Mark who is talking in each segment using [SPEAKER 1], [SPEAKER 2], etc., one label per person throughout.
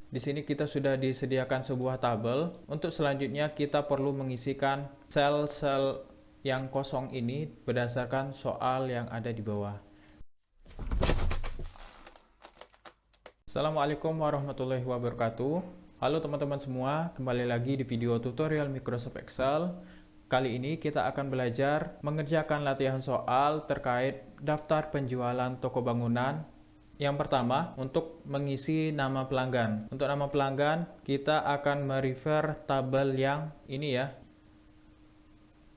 [SPEAKER 1] Di sini kita sudah disediakan sebuah tabel. Untuk selanjutnya kita perlu mengisikan sel-sel yang kosong ini berdasarkan soal yang ada di bawah. Assalamualaikum warahmatullahi wabarakatuh. Halo teman-teman semua, kembali lagi di video tutorial Microsoft Excel. Kali ini kita akan belajar mengerjakan latihan soal terkait daftar penjualan toko bangunan. Yang pertama, untuk mengisi nama pelanggan. Untuk nama pelanggan, kita akan merefer tabel yang ini ya.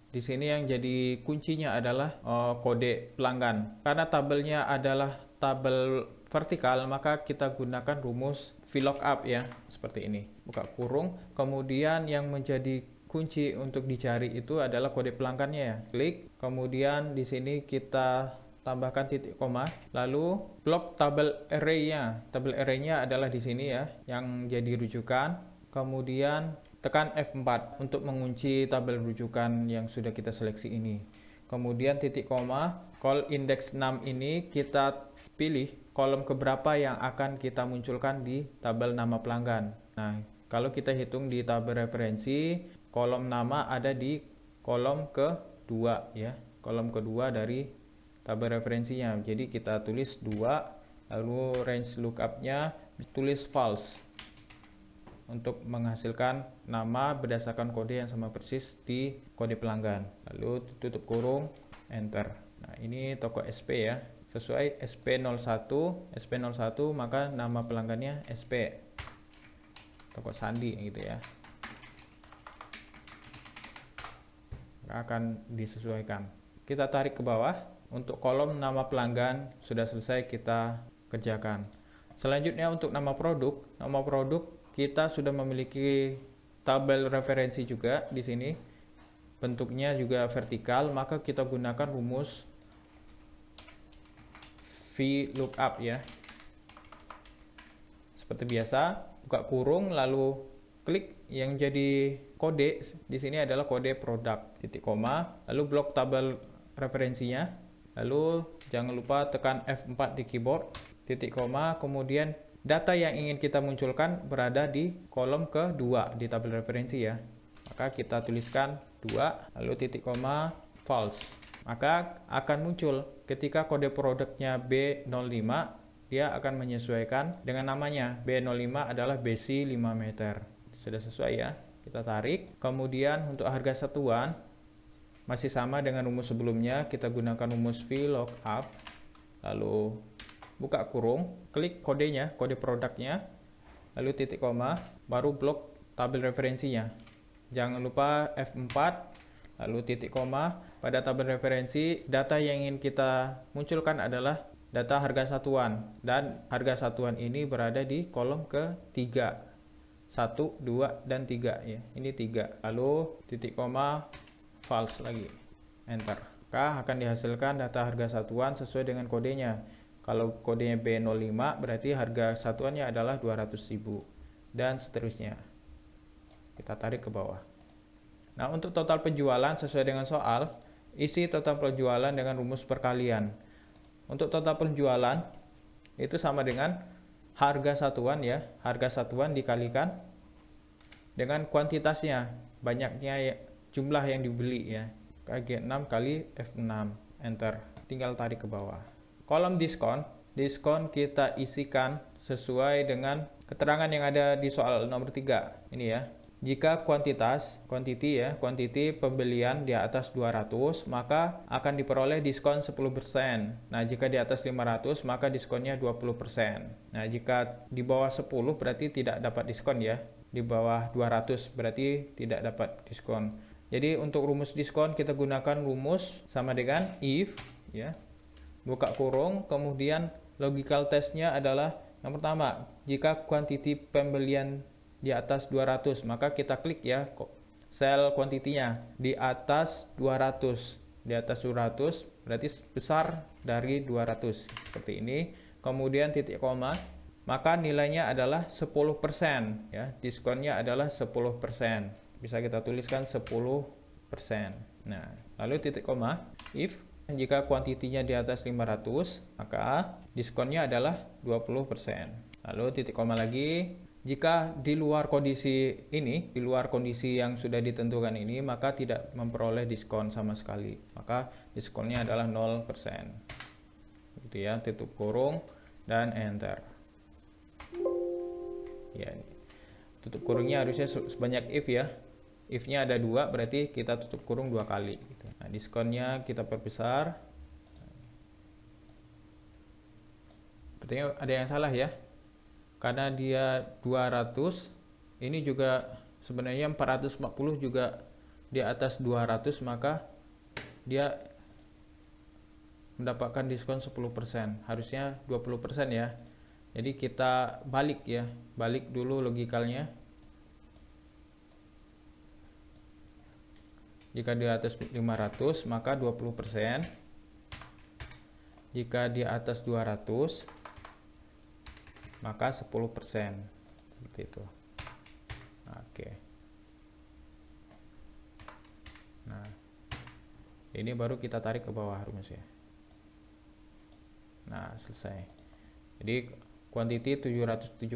[SPEAKER 1] Di sini yang jadi kuncinya adalah kode pelanggan. Karena tabelnya adalah tabel vertikal, maka kita gunakan rumus VLOOKUP ya, seperti ini. Buka kurung, kemudian yang menjadi kunci untuk dicari itu adalah kode pelanggannya ya. Klik, kemudian di sini kita tambahkan titik koma, lalu blok tabel array-nya. Tabel array-nya adalah di sini ya, yang jadi rujukan. Kemudian tekan F4 untuk mengunci tabel rujukan yang sudah kita seleksi ini. Kemudian titik koma, call index 6 ini kita pilih kolom keberapa yang akan kita munculkan di tabel nama pelanggan. Nah, kalau kita hitung di tabel referensi, kolom nama ada di kolom kedua ya, kolom kedua dari tabel referensinya. Jadi kita tulis 2, lalu range lookup-nya tulis false untuk menghasilkan nama berdasarkan kode yang sama persis di kode pelanggan. Lalu tutup kurung, enter. Nah, ini toko SP ya. Sesuai SP01, SP01 maka nama pelanggannya SP. Toko Sandi gitu ya. Akan disesuaikan. Kita tarik ke bawah. Untuk kolom nama pelanggan sudah selesai kita kerjakan. Selanjutnya untuk nama produk kita sudah memiliki tabel referensi juga di sini. Bentuknya juga vertikal, maka kita gunakan rumus VLOOKUP ya. Seperti biasa, buka kurung lalu klik yang jadi kode di sini adalah kode produk, titik koma, lalu blok tabel referensinya, lalu jangan lupa tekan F4 di keyboard, titik koma, kemudian data yang ingin kita munculkan berada di kolom kedua di tabel referensi ya. Maka kita tuliskan 2, lalu titik koma, false. Maka akan muncul ketika kode produknya B05, dia akan menyesuaikan dengan namanya. B05 adalah BC 5 meter. Sudah sesuai ya. Kita tarik. Kemudian untuk harga satuan masih sama dengan rumus sebelumnya. Kita gunakan rumus VLOOKUP. Lalu buka kurung, klik kodenya, kode produknya, lalu titik koma, baru blok tabel referensinya. Jangan lupa F4, lalu titik koma. Pada tabel referensi, data yang ingin kita munculkan adalah data harga satuan, dan harga satuan ini berada di kolom ketiga, 1, 2, dan 3 ya. Ini 3. Lalu titik koma, false lagi, enter. Maka akan dihasilkan data harga satuan sesuai dengan kodenya. Kalau kodenya B05 berarti harga satuannya adalah 200.000 dan seterusnya. Kita tarik ke bawah. Nah, untuk total penjualan sesuai dengan soal, isi total penjualan dengan rumus perkalian. Untuk total penjualan itu sama dengan harga satuan ya, harga satuan dikalikan dengan kuantitasnya, banyaknya jumlah yang dibeli ya. G6 kali F6, enter. Tinggal tarik ke bawah. Kolom diskon kita isikan sesuai dengan keterangan yang ada di soal nomor 3. Ini ya. Jika quantity pembelian di atas 200, maka akan diperoleh diskon 10%. Nah, jika di atas 500, maka diskonnya 20%. Nah, jika di bawah 10 berarti tidak dapat diskon ya. Di bawah 200 berarti tidak dapat diskon. Jadi untuk rumus diskon kita gunakan rumus sama dengan if ya. Buka kurung, kemudian logical testnya adalah yang pertama, jika kuantiti pembelian di atas 200, maka kita klik ya sel kuantitinya di atas 200. Di atas 200 berarti besar dari 200. Seperti ini. Kemudian titik koma, maka nilainya adalah 10% ya. Diskonnya adalah 10%. Bisa kita tuliskan 10%. Nah, lalu titik koma, if jika kuantitinya di atas 500, maka diskonnya adalah 20%. Lalu titik koma lagi, Jika di luar kondisi ini, di luar kondisi yang sudah ditentukan ini, maka tidak memperoleh diskon sama sekali. Maka diskonnya adalah 0%. Gitu ya, tutup kurung dan enter. Ya, tutup kurungnya harusnya sebanyak if ya. If-nya ada 2, berarti kita tutup kurung 2 kali. Gitu. Nah, diskonnya kita perbesar. Sepertinya ada yang salah ya. Karena dia 200, ini juga sebenarnya 440 juga di atas 200, maka dia mendapatkan diskon 10%. Harusnya 20% ya. Jadi kita balik ya, balik dulu logikalnya. Jika di atas 500 maka 20%. Jika di atas 200 maka 10%. Seperti itu. Oke. Nah, ini baru kita tarik ke bawah rumus ya. Nah, selesai. Jadi quantity 770,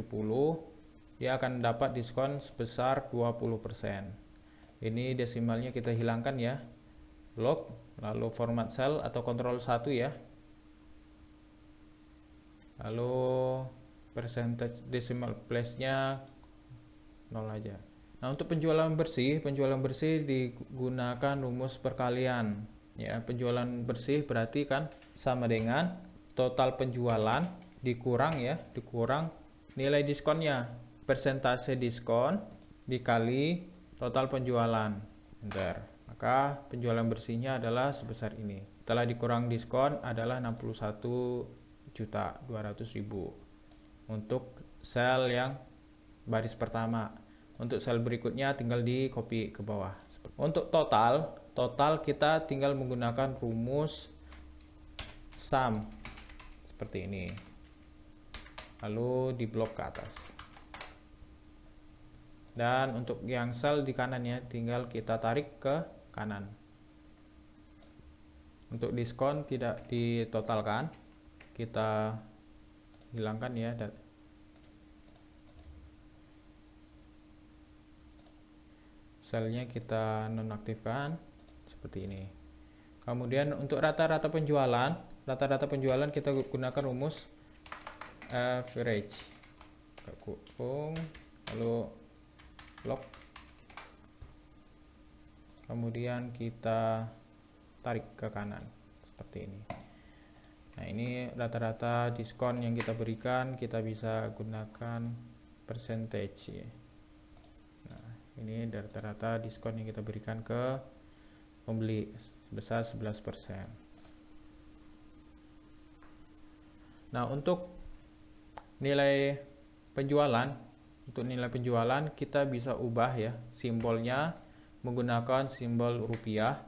[SPEAKER 1] dia akan dapat diskon sebesar 20%. Ini desimalnya kita hilangkan ya. Block, lalu format cell atau control 1 ya. Lalu percentage decimal place-nya 0 aja. Nah, untuk penjualan bersih digunakan rumus perkalian. Ya, penjualan bersih berarti kan sama dengan total penjualan dikurang nilai diskonnya. Persentase diskon dikali total penjualan. Enter. Maka penjualan bersihnya adalah sebesar ini. Setelah dikurang diskon adalah 61.200.000 untuk sel yang baris pertama. Untuk sel berikutnya tinggal di copy ke bawah. Untuk total kita tinggal menggunakan rumus sum seperti ini. Lalu di blok ke atas. Dan untuk yang sel di kanannya tinggal kita tarik ke kanan. Untuk diskon tidak ditotalkan, kita hilangkan ya. Selnya kita nonaktifkan seperti ini. Kemudian untuk rata-rata penjualan kita gunakan rumus average. Kurung, lalu blok. Kemudian kita tarik ke kanan seperti ini. Nah, ini rata-rata diskon yang kita berikan, kita bisa gunakan percentage ya. Nah, ini rata-rata diskon yang kita berikan ke pembeli sebesar 11%. Nah, untuk nilai penjualan kita bisa ubah ya simbolnya menggunakan simbol rupiah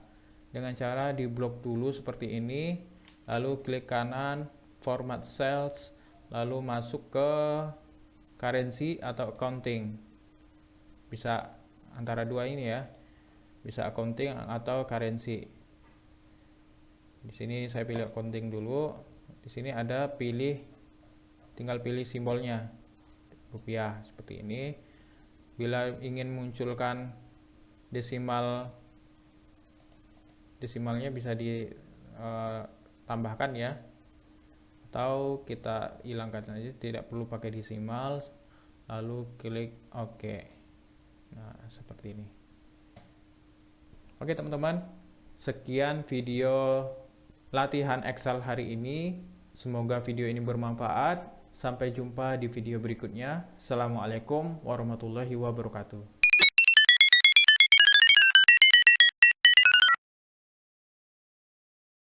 [SPEAKER 1] dengan cara di blok dulu seperti ini. Lalu klik kanan, format cells, lalu masuk ke currency atau accounting. Bisa antara dua ini ya. Bisa accounting atau currency. Di sini saya pilih accounting dulu. Di sini ada tinggal pilih simbolnya. Rupiah seperti ini. Bila ingin munculkan desimalnya bisa tambahkan ya, atau kita hilangkan saja, tidak perlu pakai desimal, lalu klik OK. Nah, seperti ini. Oke teman-teman, sekian video latihan Excel hari ini. Semoga video ini bermanfaat. Sampai jumpa di video berikutnya. Assalamualaikum warahmatullahi wabarakatuh.